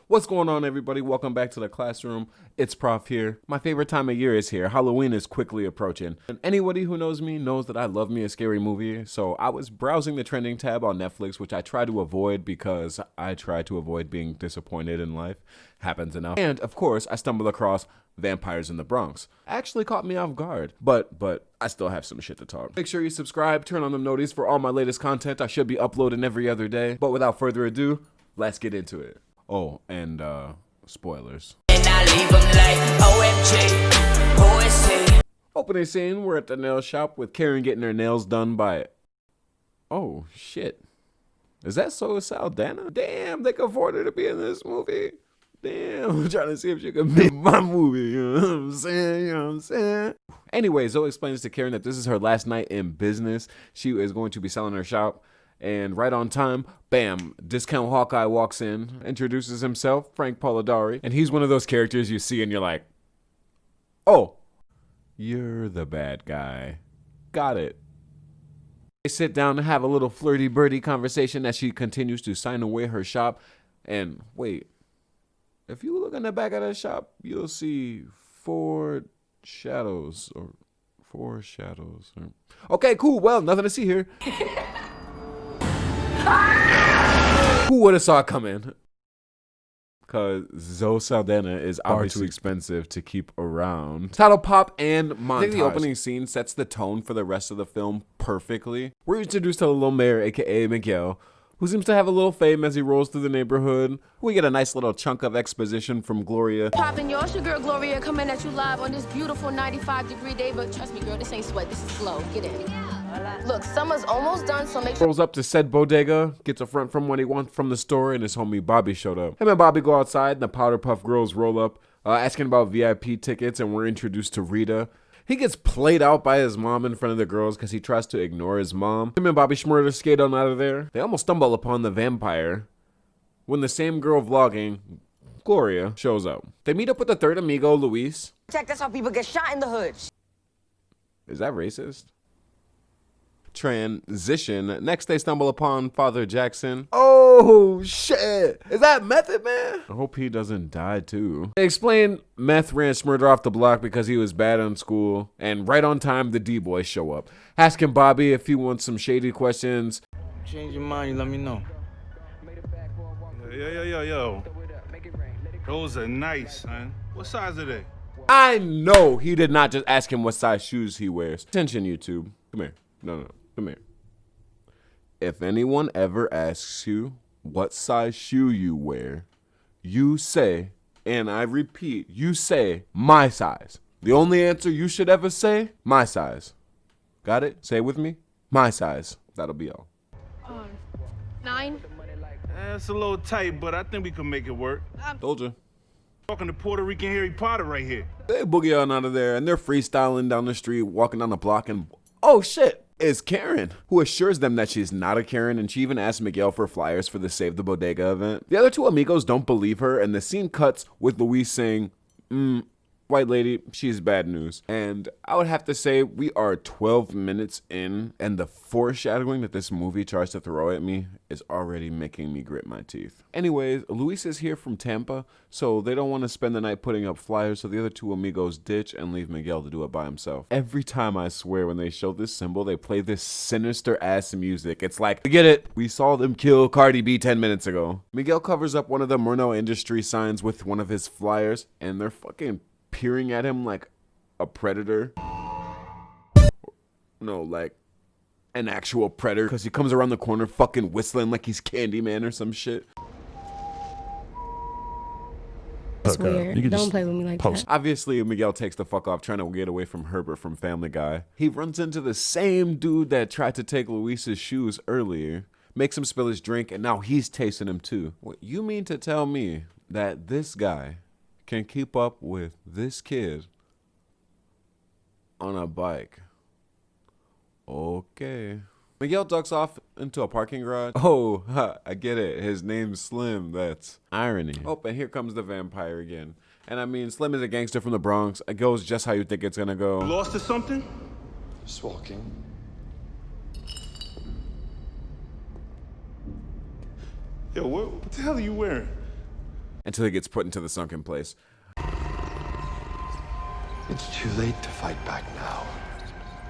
What's going on, everybody? Welcome back to the classroom. It's Prof here. My favorite time of year is here. Halloween is quickly approaching. And anybody who knows me knows that I love me a scary movie. So I was browsing the trending tab on Netflix, which I try to avoid because I try to avoid being disappointed in life. Happens enough. And of course, I stumbled across Vampires in the Bronx. Actually caught me off guard. But I still have some shit to talk. Make sure you subscribe, turn on the notifications for all my latest content. I should be uploading every other day. But without further ado, let's get into it. Oh, and spoilers. And I leave them like OMG. Opening scene, we're at the nail shop with Karen getting her nails done by... Oh, shit. Is that Zoe Saldana? Damn, they could afford her to be in this movie. Damn, I'm trying to see if she could be my movie. You know what I'm saying? You know what I'm saying? Anyway, Zoe explains to Karen that this is her last night in business. She is going to be selling her shop. And right on time, bam, Discount Hawkeye walks in, introduces himself, Frank Polidori, and he's one of those characters you see and you're like, oh, you're the bad guy. Got it. They sit down and have a little flirty birdie conversation as she continues to sign away her shop. And wait, if you look in the back of that shop, you'll see four shadows. Okay, cool. Well, nothing to see here. Who would have saw it coming? Because Zoe Saldana is obviously too expensive to keep around. Title pop and montage. I think the opening scene sets the tone for the rest of the film perfectly. We're introduced to Little Mayor, aka Miguel, who seems to have a little fame as he rolls through the neighborhood. We get a nice little chunk of exposition from Gloria. Poppin', yo, it's your girl Gloria coming at you live on this beautiful 95-degree day, but trust me, girl, this ain't sweat, this is glow. Get in. Look, summer's almost done, so make sure... Rolls up to said bodega, gets a front from what he wants from the store, and his homie Bobby showed up. Him and Bobby go outside, and the Powder Puff Girls roll up, asking about VIP tickets, and we're introduced to Rita. He gets played out by his mom in front of the girls because he tries to ignore his mom. Him and Bobby Schmurder skate on out of there. They almost stumble upon the vampire when the same girl vlogging, Gloria, shows up. They meet up with the third amigo, Luis. Check, that's how people get shot in the hood. Is that racist? Transition. Next, they stumble upon Father Jackson. Oh, shit. Is that Method Man? I hope he doesn't die, too. They explain Meth ran Schmurder off the block because he was bad in school. And right on time, the D-boys show up. Asking Bobby if he wants some shady questions. Change your mind, you let me know. Yo. Those are nice, son. What size are they? I know he did not just ask him what size shoes he wears. Attention, YouTube. Come here. No. Come here. If anyone ever asks you what size shoe you wear, you say, and I repeat, you say, my size. The only answer you should ever say, my size. Got it? Say it with me. My size. That'll be all. 9. It's a little tight, but I think we can make it work. Told you. Talking to Puerto Rican Harry Potter right here. They boogie on out of there, and they're freestyling down the street, walking down the block, and oh shit, it's Karen, who assures them that she's not a Karen, and she even asks Miguel for flyers for the Save the Bodega event. The other two amigos don't believe her, and the scene cuts with Luis saying, white lady, she's bad news. And I would have to say we are 12 minutes in, and the foreshadowing that this movie tries to throw at me is already making me grit my teeth. Anyways, Luis is here from Tampa, so they don't want to spend the night putting up flyers, so the other two amigos ditch and leave Miguel to do it by himself. Every time, I swear, when they show this symbol, they play this sinister ass music. It's like, get it, we saw them kill Cardi B 10 minutes ago. Miguel covers up one of the Murnau Industry signs with one of his flyers, and they're fucking peering at him like a predator. No, like an actual predator, because he comes around the corner fucking whistling like he's Candyman or some shit. It's weird. Don't play with me like that. Obviously, Miguel takes the fuck off trying to get away from Herbert from Family Guy. He runs into the same dude that tried to take Luis's shoes earlier, makes him spill his drink, and now he's tasting him too. What, you mean to tell me that this guy can keep up with this kid on a bike? Okay. Miguel ducks off into a parking garage. Oh, I get it. His name's Slim. That's irony. Oh, and here comes the vampire again. And I mean, Slim is a gangster from the Bronx. It goes just how you think it's gonna go. Lost or something? Just walking. Yo, what the hell are you wearing? until he gets put into the sunken place. It's too late to fight back now.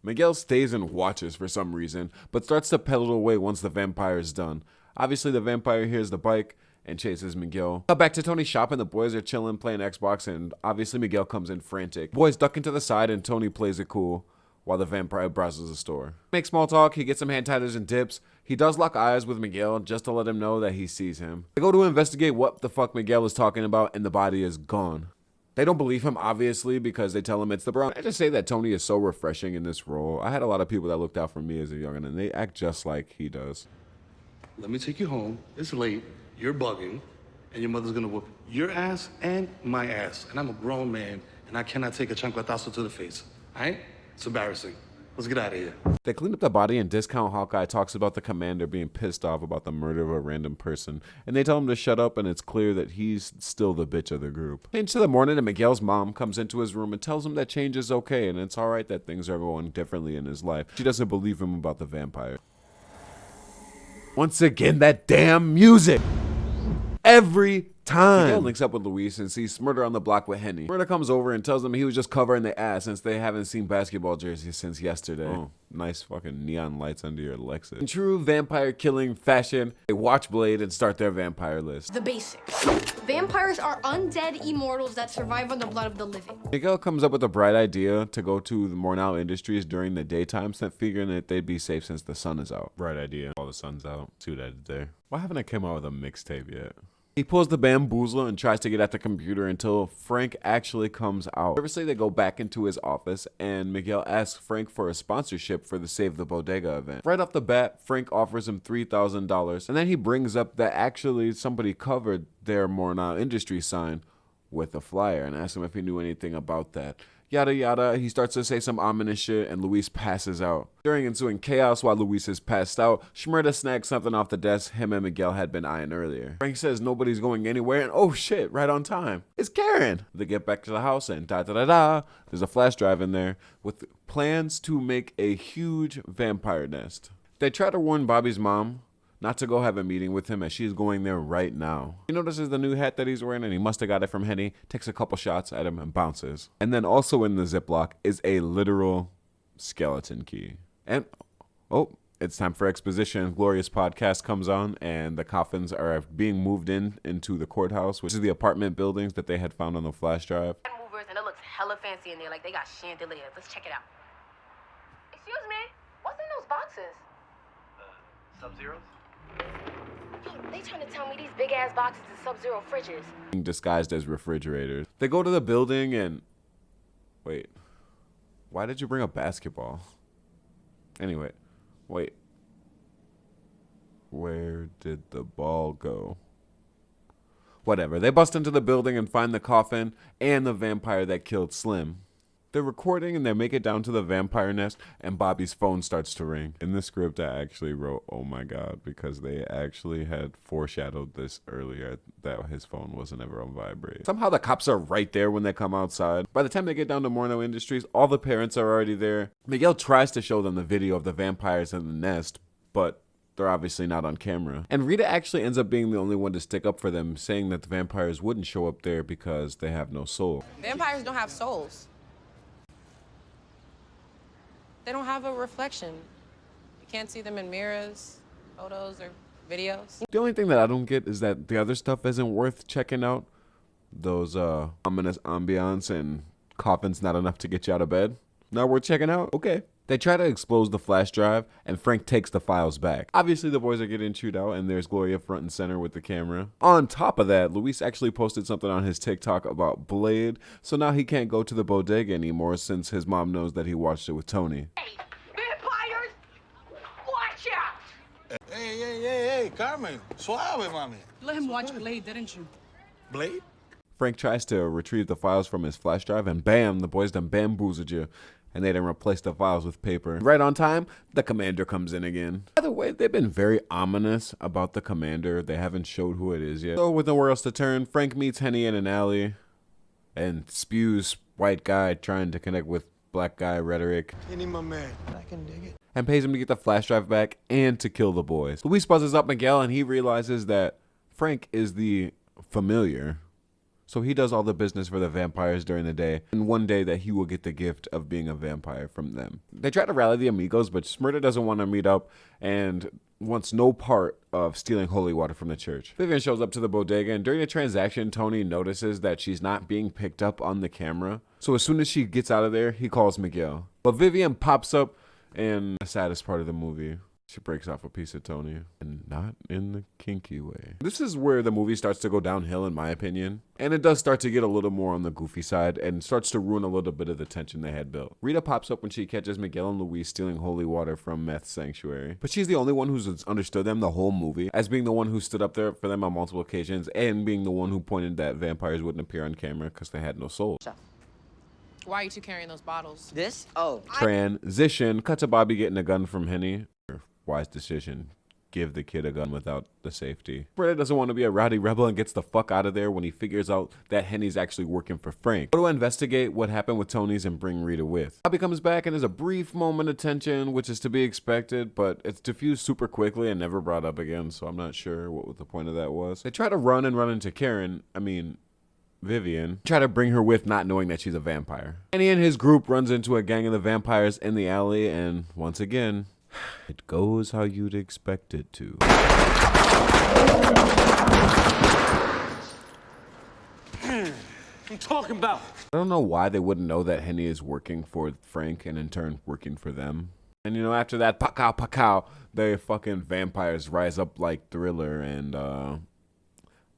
Miguel stays and watches for some reason, but starts to pedal away once the vampire is done. Obviously, the vampire hears the bike and chases Miguel. Cut back to Tony's shop and the boys are chilling playing Xbox, and obviously Miguel comes in frantic. Boys duck into the side and Tony plays it cool while the vampire browses the store. Makes small talk, he gets some hand titles and dips. He does lock eyes with Miguel just to let him know that he sees him. They go to investigate what the fuck Miguel is talking about, and the body is gone. They don't believe him, obviously, because they tell him it's the Bronx. I just say that Tony is so refreshing in this role. I had a lot of people that looked out for me as a youngin', and they act just like he does. Let me take you home. It's late. You're bugging. And your mother's gonna whoop your ass and my ass. And I'm a grown man, and I cannot take a chancletazo to the face. All right? It's embarrassing. Let's get out of here. They clean up the body, and Discount Hawkeye talks about the commander being pissed off about the murder of a random person, and they tell him to shut up, and it's clear that he's still the bitch of the group. Change to the morning, and Miguel's mom comes into his room and tells him that change is okay, and it's alright that things are going differently in his life. She doesn't believe him about the vampire. Once again, that damn music! Every time. Miguel links up with Luis and sees Smurder on the block with Henny. Smurder comes over and tells him he was just covering the ass since they haven't seen basketball jerseys since yesterday. Oh, nice fucking neon lights under your Lexus. In true vampire killing fashion, they watch Blade and start their vampire list. The basics. Vampires are undead immortals that survive on the blood of the living. Miguel comes up with a bright idea to go to the Mornau Industries during the daytime, figuring that they'd be safe since the sun is out. Bright idea. While the sun's out. See what I did there. Why haven't I come out with a mixtape yet? He pulls the bamboozler and tries to get at the computer until Frank actually comes out. Obviously, they go back into his office, and Miguel asks Frank for a sponsorship for the Save the Bodega event. Right off the bat, Frank offers him $3,000, and then he brings up that actually somebody covered their Mornau Industries sign with a flyer and asks him if he knew anything about that. Yada yada, he starts to say some ominous shit and Luis passes out. During ensuing chaos while Luis is passed out, Schmurda snags something off the desk him and Miguel had been eyeing earlier. Frank says nobody's going anywhere and oh shit, right on time. It's Karen! They get back to the house and da-da-da-da, there's a flash drive in there with plans to make a huge vampire nest. They try to warn Bobby's mom not to go have a meeting with him as she's going there right now. He notices the new hat that he's wearing and he must have got it from Henny, takes a couple shots at him and bounces. And then also in the Ziploc is a literal skeleton key. And, oh, it's time for exposition. Glorious podcast comes on and the coffins are being moved into the courthouse, which is the apartment buildings that they had found on the flash drive. Movers, and it looks hella fancy in there, like they got chandeliers. Let's check it out. Excuse me, what's in those boxes? Sub-Zeros? They trying to tell me these big ass boxes is Sub-Zero fridges. Disguised as refrigerators. They go to the building and... Wait. Why did you bring a basketball? Anyway. Wait. Where did the ball go? Whatever. They bust into the building and find the coffin and the vampire that killed Slim. They're recording and they make it down to the vampire nest and Bobby's phone starts to ring. In the script I actually wrote, oh my god, because they actually had foreshadowed this earlier that his phone wasn't ever on vibrate. Somehow the cops are right there when they come outside. By the time they get down to Morno Industries, all the parents are already there. Miguel tries to show them the video of the vampires in the nest, but they're obviously not on camera. And Rita actually ends up being the only one to stick up for them, saying that the vampires wouldn't show up there because they have no soul. Vampires don't have souls. They don't have a reflection. You can't see them in mirrors, photos, or videos. The only thing that I don't get is that the other stuff isn't worth checking out. Those ominous ambiance and coffins not enough to get you out of bed. Not worth checking out? Okay. They try to expose the flash drive, and Frank takes the files back. Obviously, the boys are getting chewed out, and there's Gloria front and center with the camera. On top of that, Luis actually posted something on his TikTok about Blade, so now he can't go to the bodega anymore since his mom knows that he watched it with Tony. Hey, vampires! Watch out! Hey, Carmen. Suave, mami. Let him watch Blade, didn't you? Blade? Frank tries to retrieve the files from his flash drive, and bam, the boys done bamboozled you. And they didn't replace the files with paper. Right on time, the commander comes in again. By the way, they've been very ominous about the commander. They haven't showed who it is yet. So with nowhere else to turn, Frank meets Henny in an alley and spews white guy trying to connect with black guy rhetoric. Kenny, my man. I can dig it. And pays him to get the flash drive back and to kill the boys. Luis buzzes up Miguel and he realizes that Frank is the familiar. So he does all the business for the vampires during the day, and one day that he will get the gift of being a vampire from them. They try to rally the amigos, but Smyrna doesn't want to meet up and wants no part of stealing holy water from the church. Vivian shows up to the bodega, and during the transaction, Tony notices that she's not being picked up on the camera. So as soon as she gets out of there, he calls Miguel. But Vivian pops up, and the saddest part of the movie, she breaks off a piece of Tony, and not in the kinky way. This is where the movie starts to go downhill, in my opinion. And it does start to get a little more on the goofy side and starts to ruin a little bit of the tension they had built. Rita pops up when she catches Miguel and Luis stealing holy water from Meth Sanctuary. But she's the only one who's understood them the whole movie, as being the one who stood up there for them on multiple occasions and being the one who pointed that vampires wouldn't appear on camera because they had no soul. Why are you two carrying those bottles? This? Oh. Transition. Cut to Bobby getting a gun from Henny. Wise decision. Give the kid a gun without the safety. Brett doesn't want to be a rowdy rebel and gets the fuck out of there when he figures out that Henny's actually working for Frank. Go to investigate what happened with Tony's and bring Rita with. Bobby comes back and there's a brief moment of tension, which is to be expected, but it's diffused super quickly and never brought up again, so I'm not sure what the point of that was. They try to run into Vivian, try to bring her with, not knowing that she's a vampire. Henny and his group runs into a gang of the vampires in the alley, and once again, it goes how you'd expect it to. I'm talking about. I don't know why they wouldn't know that Henny is working for Frank and in turn working for them. And you know, after that, pakow, pakow, the fucking vampires rise up like Thriller, and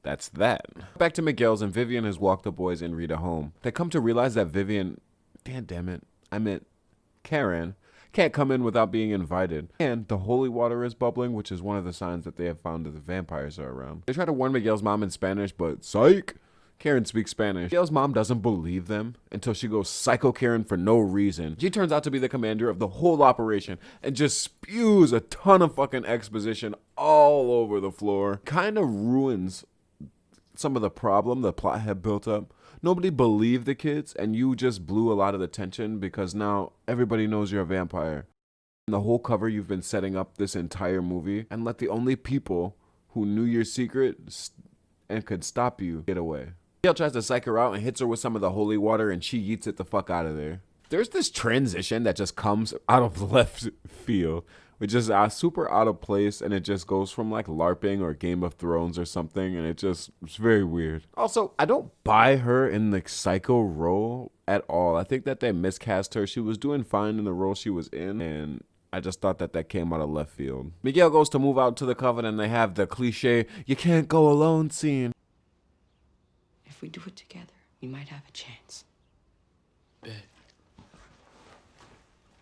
that's that. Back to Miguel's, and Vivian has walked the boys and Rita home. They come to realize that Vivian, Karen, can't come in without being invited. And the holy water is bubbling, which is one of the signs that they have found that the vampires are around. They try to warn Miguel's mom in Spanish, but psych! Karen speaks Spanish. Miguel's mom doesn't believe them until she goes psycho Karen for no reason. She turns out to be the commander of the whole operation and just spews a ton of fucking exposition all over the floor. Kind of ruins some of the problem the plot had built up. Nobody believed the kids, and you just blew a lot of the tension because now everybody knows you're a vampire. And the whole cover you've been setting up this entire movie, and let the only people who knew your secret and could stop you get away. Miguel tries to psych her out and hits her with some of the holy water, and she yeets it the fuck out of there. There's this transition that just comes out of left field, which is super out of place, and it just goes from like LARPing or Game of Thrones or something, and it's very weird. Also, I don't buy her in the psycho role at all. I think that they miscast her. She was doing fine in the role she was in, and I just thought that came out of left field. Miguel goes to move out to the Covenant, and they have the cliche, you can't go alone scene. If we do it together, we might have a chance.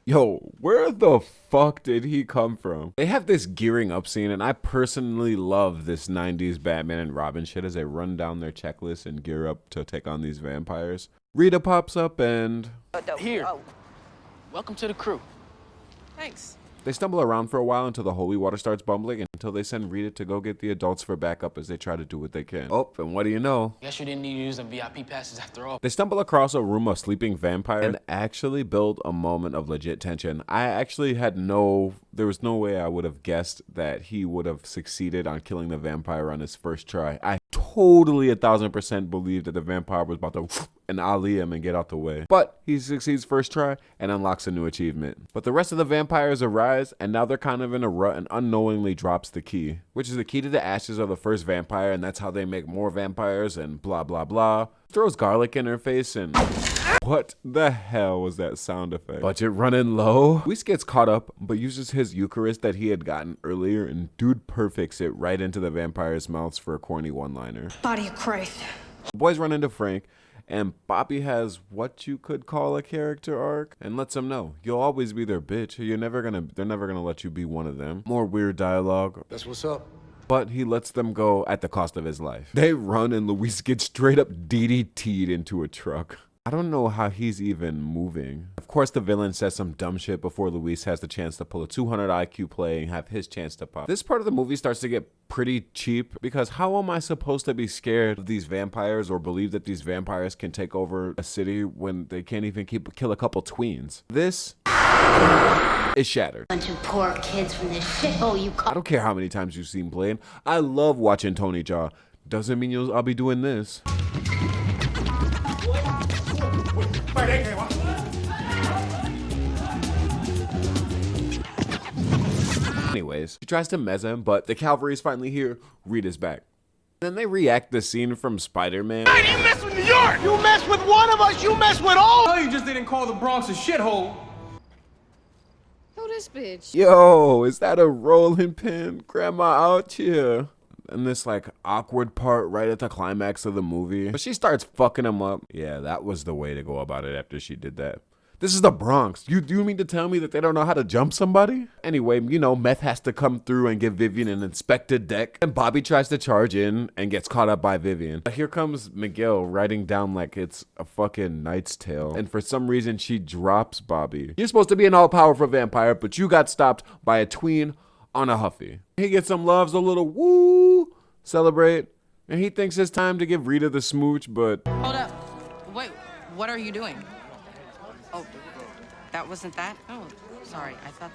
Yo, where the fuck did he come from? They have this gearing up scene, and I personally love this 90s Batman and Robin shit as they run down their checklist and gear up to take on these vampires. Rita pops up and... Here. Welcome to the crew. Thanks. They stumble around for a while until the holy water starts bubbling, until they send Rita to go get the adults for backup as they try to do what they can. Oh, and what do you know? Guess you didn't need to use them VIP passes after all. They stumble across a room of sleeping vampires and actually build a moment of legit tension. I actually there was no way I would have guessed that he would have succeeded on killing the vampire on his first try. I totally 1000% believed that the vampire was about to and Ali him and get out the way. But he succeeds first try and unlocks a new achievement. But the rest of the vampires arise, and now they're kind of in a rut, and unknowingly drops the key, which is the key to the ashes of the first vampire, and that's how they make more vampires and blah blah blah. Throws garlic in her face, and what the hell was that sound effect? Budget running low. Luis gets caught up, but uses his Eucharist that he had gotten earlier, and dude perfects it right into the vampires' mouths for a corny one-liner. Body of Christ. The boys run into Frank, and Bobby has what you could call a character arc, and lets him know you'll always be their bitch. They're never gonna let you be one of them. More weird dialogue. That's what's up. But he lets them go at the cost of his life. They run, and Luis gets straight up DDT'd into a truck. I don't know how he's even moving. Of course, the villain says some dumb shit before Luis has the chance to pull a 200 IQ play and have his chance to pop. This part of the movie starts to get pretty cheap, because how am I supposed to be scared of these vampires or believe that these vampires can take over a city when they can't even kill a couple tweens? This is shattered. Bunch of poor kids from this shithole you call. I don't care how many times you've seen playing. I love watching Tony Jaa Doesn't mean I'll be doing this. Anyways, she tries to mess him, but the cavalry's finally here. Rita's back. Then they react the scene from Spider-Man. Hey, you mess with New York! You mess with one of us, you mess with all! No, you just didn't call the Bronx a shithole. Who this bitch? Yo, is that a rolling pin? Grandma out here. And this like awkward part right at the climax of the movie. But she starts fucking him up. Yeah, that was the way to go about it after she did that. This is the Bronx. You mean to tell me that they don't know how to jump somebody? Anyway, you know, Meth has to come through and give Vivian an inspected deck. And Bobby tries to charge in and gets caught up by Vivian. Here comes Miguel riding down like it's a fucking Knight's Tale. And for some reason, she drops Bobby. You're supposed to be an all-powerful vampire, but you got stopped by a tween on a Huffy. He gets some loves, a little woo, celebrate. And he thinks it's time to give Rita the smooch, but... Hold up. Wait, what are you doing? Oh, that wasn't that? Oh, sorry. I thought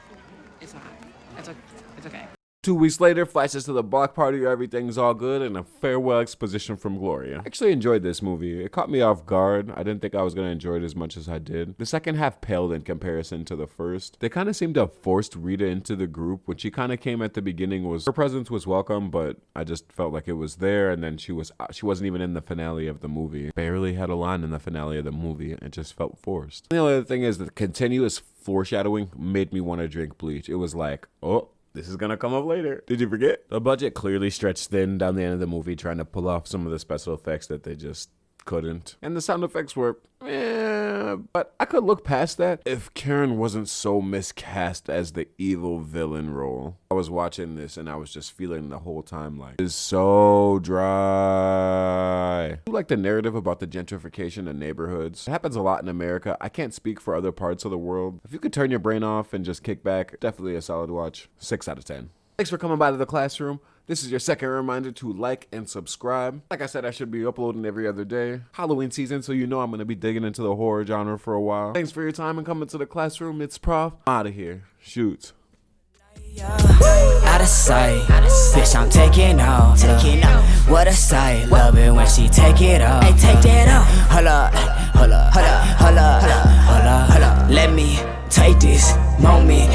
it's not. It's okay. 2 weeks later, flashes to the block party where everything's all good and a farewell exposition from Gloria. I actually enjoyed this movie. It caught me off guard. I didn't think I was going to enjoy it as much as I did. The second half paled in comparison to the first. They kind of seemed to have forced Rita into the group. When she kind of came at the beginning, her presence was welcome, but I just felt like it was there, and then she wasn't even in the finale of the movie. Barely had a line in the finale of the movie. It just felt forced. The only other thing is the continuous foreshadowing made me want to drink bleach. It was like, oh, this is gonna come up later. Did you forget? The budget clearly stretched thin down the end of the movie trying to pull off some of the special effects that they just couldn't. And the sound effects were, but I could look past that if Karen wasn't so miscast as the evil villain role. I was watching this and I was just feeling the whole time like, it's so dry. I like the narrative about the gentrification of neighborhoods. It happens a lot in America. I can't speak for other parts of the world. If you could turn your brain off and just kick back, definitely a solid watch. 6 out of 10. Thanks for coming by to the classroom. This is your second reminder to like and subscribe. Like I said, I should be uploading every other day. Halloween season, so you know I'm going to be digging into the horror genre for a while. Thanks for your time and coming to the classroom. It's Prof. Out of here. Shoot. Out of sight, bitch, I'm taking off. What a sight, love it when she take it off. Hey, take that off. Hold up, hold up, hold up, hold up, hold up, hold up. Let me take this moment.